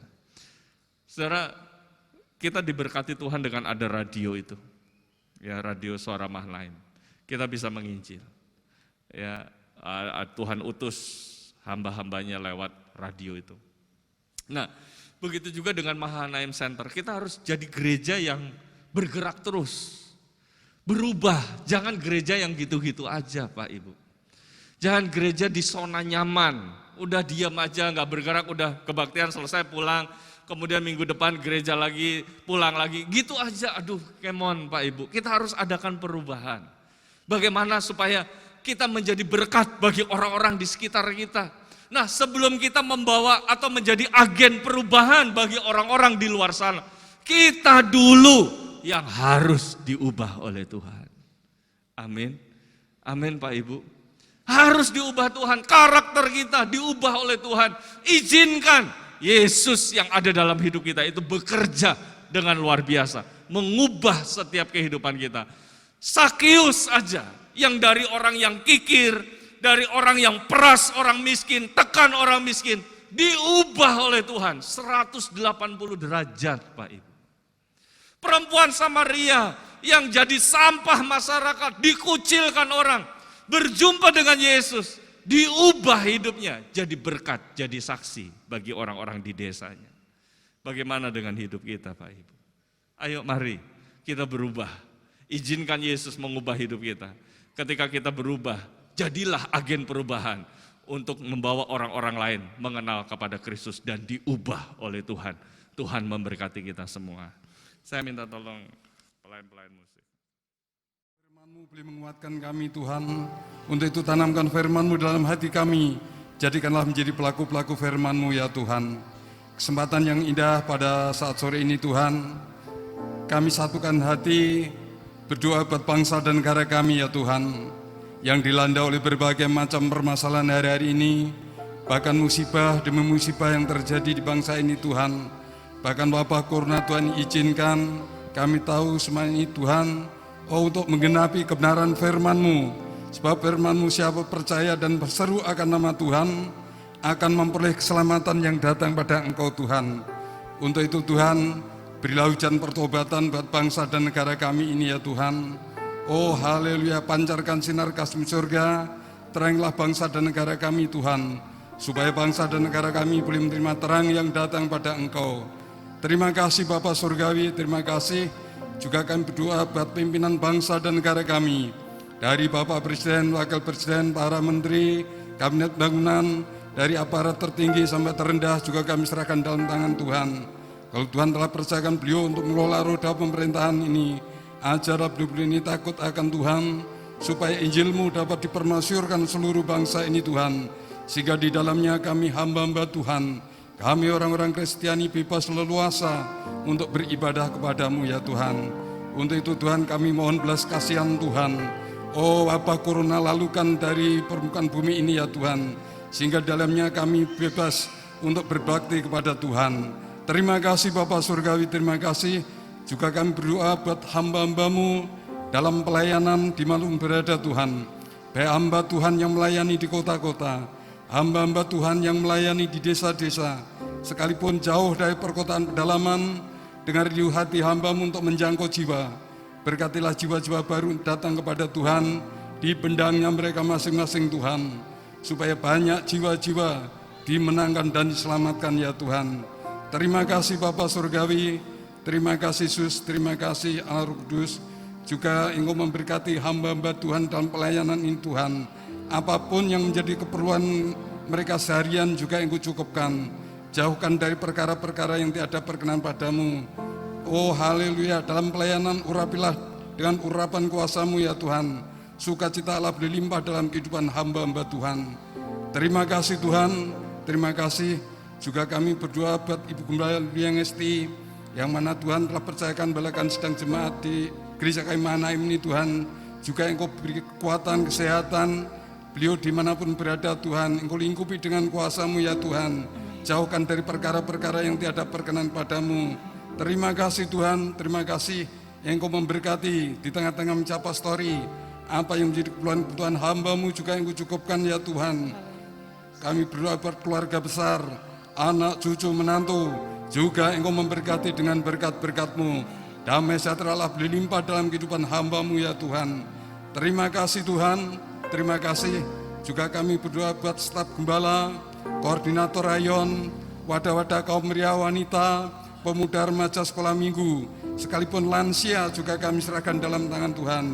Saudara, kita diberkati Tuhan dengan ada radio itu. Ya, radio Suara Mahnaim. Kita bisa menginjil. Ya, Tuhan utus hamba-hambanya lewat radio itu. Nah, begitu juga dengan Mahanaim Center. Kita harus jadi gereja yang bergerak terus. Berubah, jangan gereja yang gitu-gitu aja Pak Ibu. Jangan gereja di zona nyaman. Udah diam aja, gak bergerak, udah kebaktian selesai pulang. Kemudian minggu depan gereja lagi, pulang lagi. Gitu aja, aduh kemon Pak Ibu. Kita harus adakan perubahan. Bagaimana supaya kita menjadi berkat bagi orang-orang di sekitar kita. Nah, sebelum kita membawa atau menjadi agen perubahan bagi orang-orang di luar sana, kita dulu yang harus diubah oleh Tuhan. Amin. Amin Pak Ibu. Harus diubah Tuhan, karakter kita diubah oleh Tuhan. Izinkan Yesus yang ada dalam hidup kita itu bekerja dengan luar biasa, mengubah setiap kehidupan kita. Sakeus aja, yang dari orang yang kikir, dari orang yang peras orang miskin, tekan orang miskin, diubah oleh Tuhan 180 derajat Pak Ibu. Perempuan Samaria yang jadi sampah masyarakat, dikucilkan orang, berjumpa dengan Yesus, diubah hidupnya jadi berkat, jadi saksi bagi orang-orang di desanya. Bagaimana dengan hidup kita Pak Ibu? Ayo mari kita berubah. Izinkan Yesus mengubah hidup kita. Ketika kita berubah, jadilah agen perubahan untuk membawa orang-orang lain mengenal kepada Kristus dan diubah oleh Tuhan. Tuhan memberkati kita semua. Saya minta tolong pelayan-pelayan musik. Firman-Mu boleh menguatkan kami Tuhan. Untuk itu tanamkan firman-Mu dalam hati kami. Jadikanlah menjadi pelaku-pelaku firman-Mu ya Tuhan. Kesempatan yang indah pada saat sore ini Tuhan. Kami satukan hati berdoa buat bangsa dan negara kami ya Tuhan. Yang dilanda oleh berbagai macam permasalahan hari-hari ini. Bahkan musibah demi musibah yang terjadi di bangsa ini Tuhan. Bahkan wabah corona Tuhan izinkan. Kami tahu semua ini Tuhan. Untuk menggenapi kebenaran firman-Mu. Sebab firman-Mu siapa percaya dan berseru akan nama Tuhan, akan memperoleh keselamatan yang datang pada Engkau Tuhan. Untuk itu Tuhan, berilah hujan pertobatan buat bangsa dan negara kami ini ya Tuhan. Oh haleluya, pancarkan sinar kasih surga, teranglah bangsa dan negara kami Tuhan. Supaya bangsa dan negara kami boleh menerima terang yang datang pada Engkau. Terima kasih Bapa Surgawi, terima kasih. Juga kami berdoa buat pimpinan bangsa dan negara kami. Dari Bapak Presiden, Wakil Presiden, para Menteri, Kabinet Bangunan, dari aparat tertinggi sampai terendah juga kami serahkan dalam tangan Tuhan. Kalau Tuhan telah percayakan beliau untuk mengelola roda pemerintahan ini, ajarlah beliau ini takut akan Tuhan, supaya Injil-Mu dapat dipermasyurkan seluruh bangsa ini Tuhan. Sehingga di dalamnya kami hamba-hamba Tuhan, kami orang-orang Kristiani bebas leluasa untuk beribadah kepada-Mu ya Tuhan. Untuk itu Tuhan kami mohon belas kasihan Tuhan. Oh wabah corona lalukan dari permukaan bumi ini ya Tuhan. Sehingga dalamnya kami bebas untuk berbakti kepada Tuhan. Terima kasih Bapak Surgawi, terima kasih. Juga kami berdoa buat hamba-hamba-Mu dalam pelayanan di mana berada Tuhan. Baik hamba Tuhan yang melayani di kota-kota, hamba-hamba Tuhan yang melayani di desa-desa, sekalipun jauh dari perkotaan pedalaman, dengar riuh hati hamba-Mu untuk menjangkau jiwa. Berkatilah jiwa-jiwa baru datang kepada Tuhan, di bendangnya mereka masing-masing Tuhan, supaya banyak jiwa-jiwa dimenangkan dan diselamatkan ya Tuhan. Terima kasih Bapak Surgawi, terima kasih Yesus, terima kasih Allah Roh Kudus. Juga Engkau memberkati hamba-hamba Tuhan dalam pelayanan ini Tuhan. Apapun yang menjadi keperluan mereka seharian juga Engkau cukupkan. Jauhkan dari perkara-perkara yang tiada perkenan padamu. Oh haleluya, dalam pelayanan urapilah dengan urapan kuasa-Mu ya Tuhan. Sukacita Allah berlimpah dalam kehidupan hamba-hamba Tuhan. Terima kasih Tuhan, terima kasih. Juga kami berdoa buat Ibu Gembala Lia Ngesti, yang mana Tuhan telah percayakan balakan sedang jemaat di Gereja KAI Mahanaim ini Tuhan. Juga Engkau beri kekuatan, kesehatan, beliau dimanapun berada Tuhan. Engkau lingkupi dengan kuasa-Mu ya Tuhan. Jauhkan dari perkara-perkara yang tiada perkenan padamu. Terima kasih Tuhan, terima kasih yang Engkau memberkati di tengah-tengah mencapai story. Apa yang menjadi kebutuhan hamba-Mu juga Engkau cukupkan ya Tuhan. Kami berdoa buat keluarga besar, anak cucu menantu, juga Engkau memberkati dengan berkat-berkat-Mu. Damai sejahtera Allah berlimpah dalam kehidupan hamba-Mu ya Tuhan. Terima kasih Tuhan, terima kasih. Juga kami berdoa buat staf gembala, koordinator rayon, wadah-wadah kaum pria wanita, pemuda remaja sekolah minggu, sekalipun lansia juga kami serahkan dalam tangan Tuhan.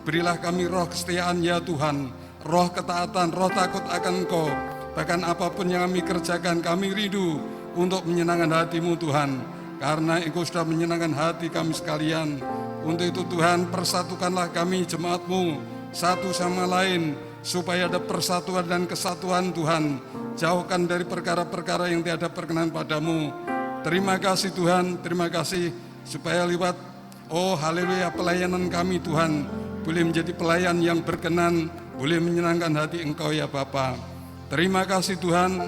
Berilah kami roh kesetiaan ya Tuhan, roh ketaatan, roh takut akan Engkau. Bahkan apapun yang kami kerjakan, kami rindu untuk menyenangkan hati-Mu Tuhan, karena Engkau sudah menyenangkan hati kami sekalian. Untuk itu Tuhan, persatukanlah kami jemaat-Mu satu sama lain, supaya ada persatuan dan kesatuan Tuhan. Jauhkan dari perkara-perkara yang tiada perkenan padamu. Terima kasih Tuhan, terima kasih supaya lewat haleluya pelayanan kami Tuhan boleh menjadi pelayan yang berkenan, boleh menyenangkan hati Engkau ya Bapa. Terima kasih Tuhan,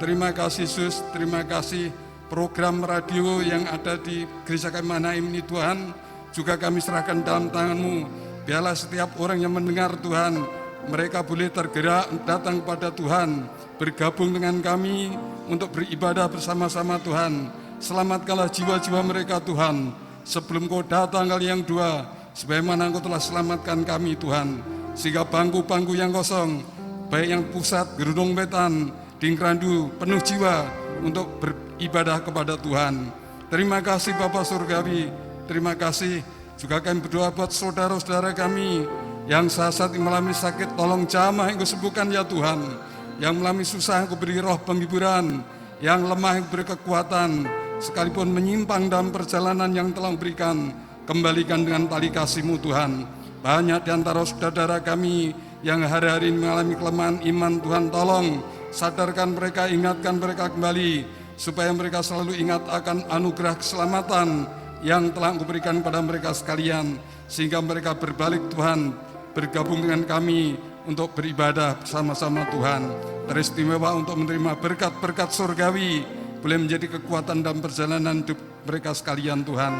terima kasih Yesus, terima kasih program radio yang ada di Gereja kami Mahanaim ini Tuhan, juga kami serahkan dalam tangan-Mu. Biarlah setiap orang yang mendengar Tuhan, mereka boleh tergerak datang kepada Tuhan, bergabung dengan kami untuk beribadah bersama-sama Tuhan. Selamatkanlah jiwa-jiwa mereka Tuhan, sebelum Kau datang kali yang dua, sebagaimana Engkau telah selamatkan kami Tuhan. Sehingga bangku-bangku yang kosong, baik yang pusat, Gerudung Wetan, Dingrandu, penuh jiwa untuk beribadah kepada Tuhan. Terima kasih Bapa Surgawi, terima kasih. Juga kami berdoa buat saudara-saudara kami yang saat-saat mengalami sakit, tolong jamah Engkau sembuhkan ya Tuhan. Yang mengalami susah Engkau beri roh penghiburan, yang lemah Engkau beri kekuatan, sekalipun menyimpang dalam perjalanan yang telah berikan, kembalikan dengan tali kasih-Mu Tuhan. Banyak di antara saudara kami yang hari-hari ini mengalami kelemahan iman Tuhan, tolong sadarkan mereka, ingatkan mereka kembali, supaya mereka selalu ingat akan anugerah keselamatan yang telah Engkau berikan kepada mereka sekalian, sehingga mereka berbalik Tuhan, bergabung dengan kami untuk beribadah bersama-sama Tuhan. Teristimewa untuk menerima berkat-berkat surgawi, boleh menjadi kekuatan dalam perjalanan hidup mereka sekalian Tuhan.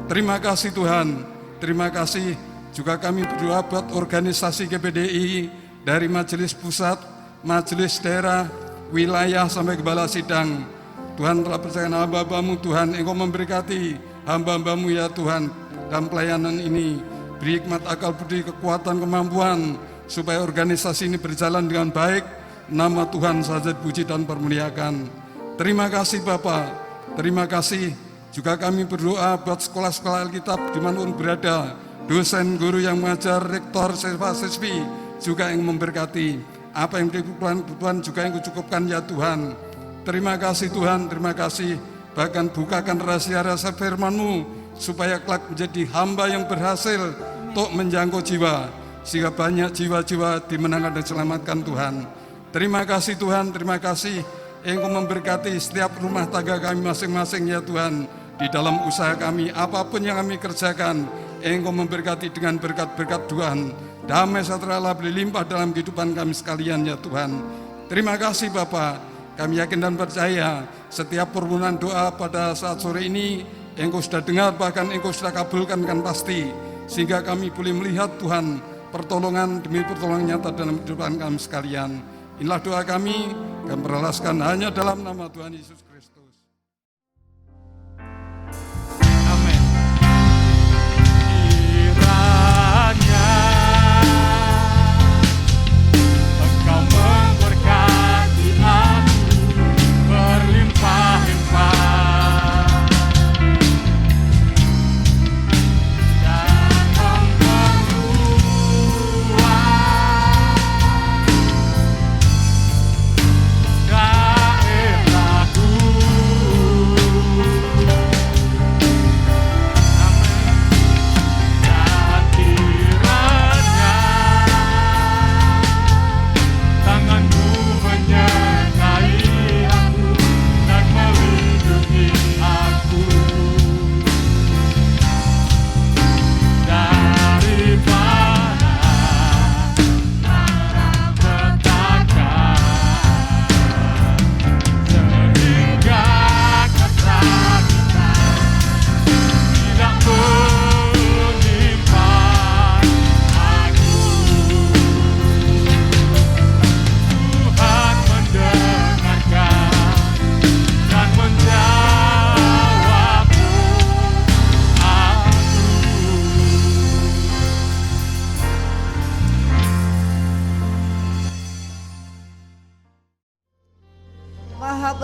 Terima kasih Tuhan, terima kasih. Juga kami berdoa buat organisasi GPDI dari majelis pusat, majelis daerah, wilayah sampai kepala sidang. Tuhan telah percayakan hamba-Hamba-Mu Tuhan, Engkau memberkati hamba-Hamba-Mu ya Tuhan dalam pelayanan ini. Beri hikmat, akal budi, kekuatan, kemampuan, supaya organisasi ini berjalan dengan baik. Nama Tuhan saja dipuji dan permuliakan. Terima kasih Bapa, terima kasih. Juga kami berdoa buat sekolah-sekolah Alkitab dimanapun berada, dosen, guru yang mengajar, rektor, siswa-siswi, juga yang memberkati. Apa yang kebutuhan juga yang kucukupkan ya Tuhan. Terima kasih Tuhan, terima kasih. Bahkan bukakan rahasia-rahasia firman-Mu, supaya kelak menjadi hamba yang berhasil untuk menjangkau jiwa, sehingga banyak jiwa-jiwa dimenangkan dan diselamatkan Tuhan. Terima kasih Tuhan, terima kasih. Engkau memberkati setiap rumah tangga kami masing-masing ya Tuhan. Di dalam usaha kami, apapun yang kami kerjakan, Engkau memberkati dengan berkat-berkat Tuhan. Damai sejahtera Allah berlimpah dalam kehidupan kami sekalian ya Tuhan. Terima kasih Bapa. Kami yakin dan percaya setiap permohonan doa pada saat sore ini Engkau sudah dengar, bahkan Engkau sudah kabulkan kan pasti, sehingga kami boleh melihat Tuhan pertolongan demi pertolongan nyata dalam kehidupan kami sekalian. Inilah doa kami berhalaskan hanya dalam nama Tuhan Yesus Kristus. Amin. Kiranya Engkau memberkati aku berlimpah-limpah, dan memperluas daerahku.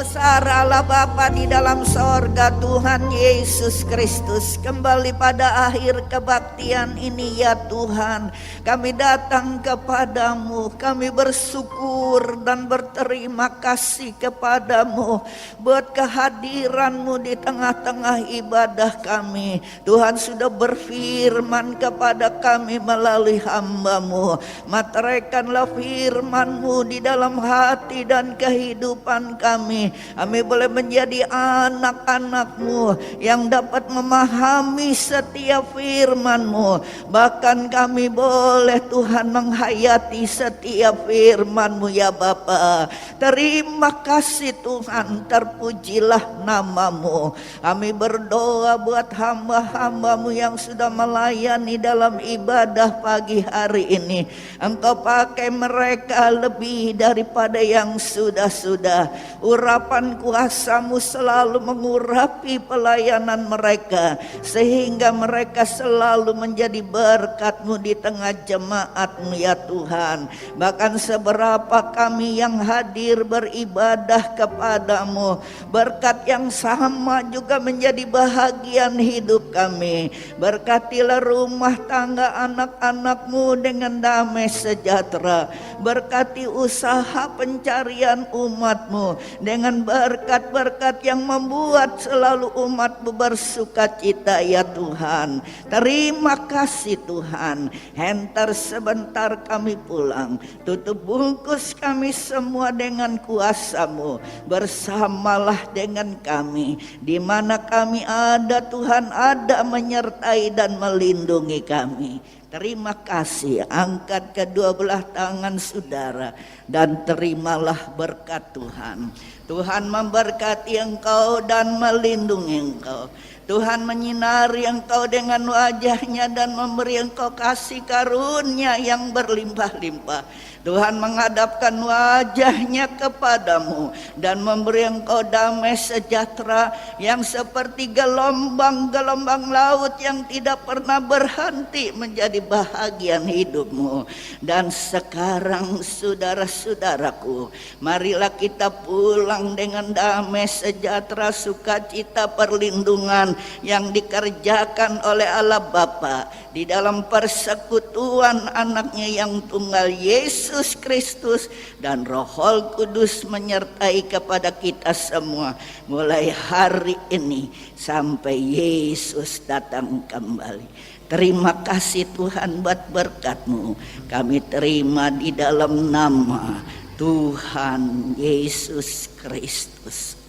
besar Allah Bapa di dalam sorga, Tuhan Yesus Kristus, kembali pada akhir kebaktian ini ya Tuhan, kami datang kepadamu, kami bersyukur dan berterima kasih kepadamu buat kehadiranmu di tengah-tengah ibadah kami. Tuhan sudah berfirman kepada kami melalui hamba-Mu, materaikanlah firman-Mu di dalam hati dan kehidupan kami. Kami boleh menjadi anak-anak-Mu yang dapat memahami setiap firman-Mu. Bahkan kami boleh Tuhan menghayati setiap firman-Mu ya Bapa. Terima kasih Tuhan, terpujilah nama-Mu. Kami berdoa buat hamba-hamba-Mu yang sudah melayani dalam ibadah pagi hari ini. Engkau pakai mereka lebih daripada yang sudah-sudah. Urapan kuasa-Mu selalu mengurapi pelayanan mereka, sehingga mereka selalu menjadi berkat-Mu di tengah jemaat-Mu ya Tuhan. Bahkan seberapa kami yang hadir beribadah kepadamu, berkat yang sama juga menjadi bahagian hidup kami. Berkatilah rumah tangga anak-anak-Mu dengan damai sejahtera. Berkati usaha pencarian umat-Mu dengan berkat-berkat yang membuat selalu umat-Mu bersuka cita ya Tuhan. Terima kasih Tuhan. Hentar sebentar kami pulang, tutup bungkus kami semua dengan kuasa-Mu. Bersamalah dengan kami, di mana kami ada Tuhan ada menyertai dan melindungi kami. Terima kasih, angkat kedua belah tangan saudara dan terimalah berkat Tuhan. Tuhan memberkati engkau dan melindungi engkau. Tuhan menyinari engkau dengan wajah-Nya dan memberi engkau kasih karunia yang berlimpah-limpah. Tuhan menghadapkan wajah-Nya kepadamu dan memberi engkau damai sejahtera yang seperti gelombang-gelombang laut yang tidak pernah berhenti menjadi bahagian hidupmu. Dan sekarang saudara-saudaraku, marilah kita pulang dengan damai sejahtera, sukacita, perlindungan yang dikerjakan oleh Allah Bapa di dalam persekutuan anaknya yang tunggal Yesus Kristus, dan Roh Kudus menyertai kepada kita semua mulai hari ini sampai Yesus datang kembali. Terima kasih Tuhan buat berkat-Mu. Kami terima di dalam nama Tuhan Yesus Kristus.